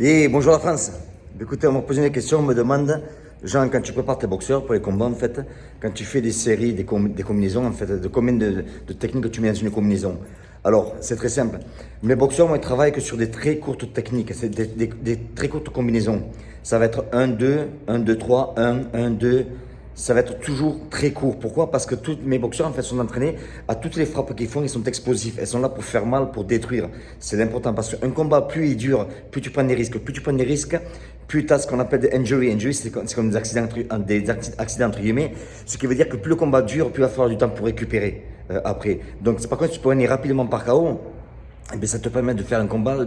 Et bonjour la France. Écoutez, on m'a posé une question, on me demande, Jean, quand tu prépares tes boxeurs pour les combats, en fait, quand tu fais des séries, des combinaisons, en fait, de combien de techniques tu mets dans une combinaison? Alors, c'est très simple. Mes boxeurs, moi, ils travaillent que sur des très courtes techniques, c'est des très courtes combinaisons. Ça va être 1-2, 1-2-3, 1-1-2. Ça va être toujours très court. Pourquoi? Parce que tous mes boxeurs en fait sont entraînés à toutes les frappes qu'ils font, ils sont explosifs. Elles sont là pour faire mal, pour détruire. C'est important parce qu'un combat, plus il dure, plus tu prends des risques. Plus tu prends des risques, plus tu as ce qu'on appelle des injury. Injury, c'est comme des accidents entre guillemets. Ce qui veut dire que plus le combat dure, plus il va falloir du temps pour récupérer après. Donc par contre, tu peux gagner rapidement par KO. Eh bien, ça te permet de faire un combat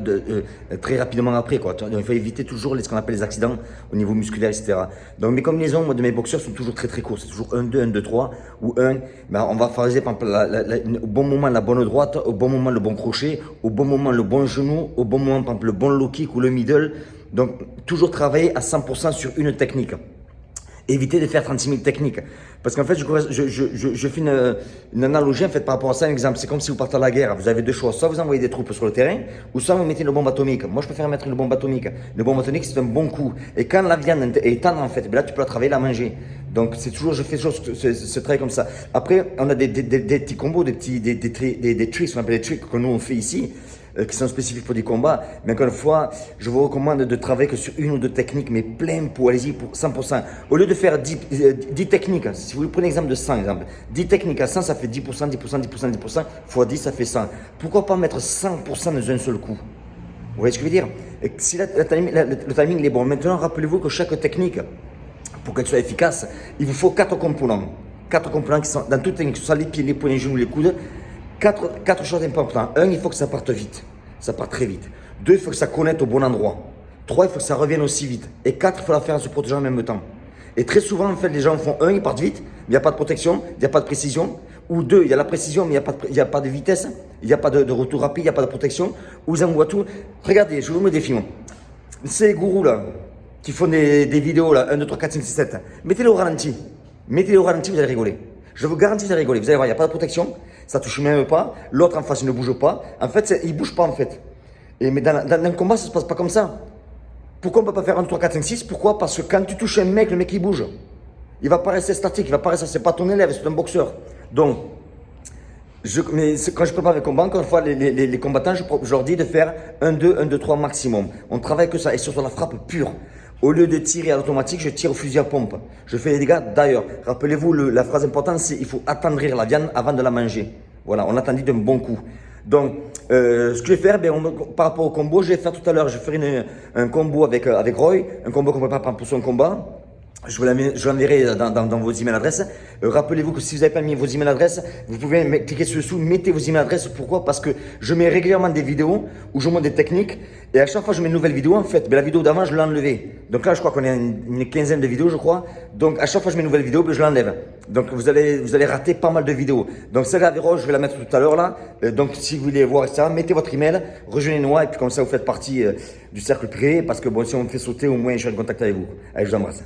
très rapidement après, quoi. Donc, il faut éviter toujours ce qu'on appelle les accidents au niveau musculaire, etc. Donc, mes combinaisons moi, de mes boxeurs sont toujours très courtes. C'est toujours 1-2, 1-2-3 ou 1. Ben, on va favoriser par exemple, au bon moment la bonne droite, au bon moment le bon crochet, au bon moment le bon genou, au bon moment par exemple, le bon low kick ou le middle. Donc, toujours travailler à 100% sur une technique. Éviter de faire 36 000 techniques. Parce qu'en fait, je fais une analogie en fait, par rapport à ça. Un exemple, c'est comme si vous partez à la guerre. Vous avez deux choix. Soit vous envoyez des troupes sur le terrain, ou soit vous mettez une bombe atomique. Moi, je préfère mettre une bombe atomique. Une bombe atomique, c'est un bon coup. Et quand la viande est tendre, en fait, là, tu peux la travailler, la manger. Donc, c'est toujours, je fais toujours ce travail comme ça. Après, on a des petits combos, des tricks, on appelle des tricks que nous, on fait ici, qui sont spécifiques pour des combats. Mais encore une fois, je vous recommande de travailler que sur une ou deux techniques, mais plein pour allez-y pour 100%. Au lieu de faire 10 techniques, si vous prenez l'exemple de 100, exemple, 10 techniques à 100, ça fait 10%, 10%, 10%, 10%, fois 10, ça fait 100. Pourquoi pas mettre 100% dans un seul coup? Vous voyez ce que je veux dire? Et si le timing est bon. Maintenant, rappelez-vous que chaque technique, pour qu'elle soit efficace, il vous faut 4 composants. 4 composants qui sont dans toute technique, que ce soit les pieds, les poignets, les genoux, les coudes. Quatre choses importantes. Un, il faut que ça parte vite. Ça part très vite. Deux, il faut que ça connecte au bon endroit. Trois, il faut que ça revienne aussi vite. Et quatre, il faut la faire en se protégeant en même temps. Et très souvent, en fait, les gens font un, ils partent vite, mais il n'y a pas de protection, il n'y a pas de précision. Ou deux, il y a la précision, mais il n'y a pas de vitesse, il n'y a pas de retour rapide, il n'y a pas de protection. Ou ils envoient tout. Regardez, je vous mets des films. Ces gourous là, qui font des vidéos là, 1, 2, 3, 4, 5, 6, 7. Mettez-les au ralenti. Mettez-les au ralenti, vous allez rigoler. Je vous garantis, vous allez rigoler. Vous allez voir, il n'y a pas de protection, ça ne touche même pas. L'autre en face, il ne bouge pas. En fait, il ne bouge pas en fait. Mais dans un combat, ça ne se passe pas comme ça. Pourquoi on ne peut pas faire 1, 2, 3, 4, 5, 6? Pourquoi? Parce que quand tu touches un mec, le mec il bouge. Il ne va pas rester statique, il va pas rester, c'est pas ton élève, c'est un boxeur. Donc, quand je prépare les combats, encore une fois, les combattants, je leur dis de faire 1, 2, 1, 2, 3 maximum. On travaille que ça, et surtout la frappe pure. Au lieu de tirer à l'automatique, je tire au fusil à pompe. Je fais des dégâts d'ailleurs. Rappelez-vous, la phrase importante, c'est il faut attendrir la viande avant de la manger. Voilà, on attendit d'un bon coup. Donc, ce que je vais faire, par rapport au combo, je vais faire tout à l'heure, je ferai un combo avec Roy, un combo qu'on prépare pour son combat. Je vous l'enverrai dans vos emails adresses. Rappelez-vous que si vous n'avez pas mis vos emails adresses, vous pouvez cliquer sur dessous, mettez vos emails adresses. Pourquoi? Parce que je mets régulièrement des vidéos où je montre des techniques. Et à chaque fois que je mets une nouvelle vidéo, en fait, la vidéo d'avant, je l'ai enlevée. Donc là, je crois qu'on est à une quinzaine de vidéos, je crois. Donc à chaque fois que je mets une nouvelle vidéo, je l'enlève. Donc vous allez rater pas mal de vidéos. Donc celle-là, je vais la mettre tout à l'heure là. Donc si vous voulez voir ça, mettez votre email, rejoignez-nous et puis comme ça, vous faites partie du cercle privé. Parce que bon, si on me fait sauter, au moins, je serai en contact avec vous. Allez, je vous embrasse.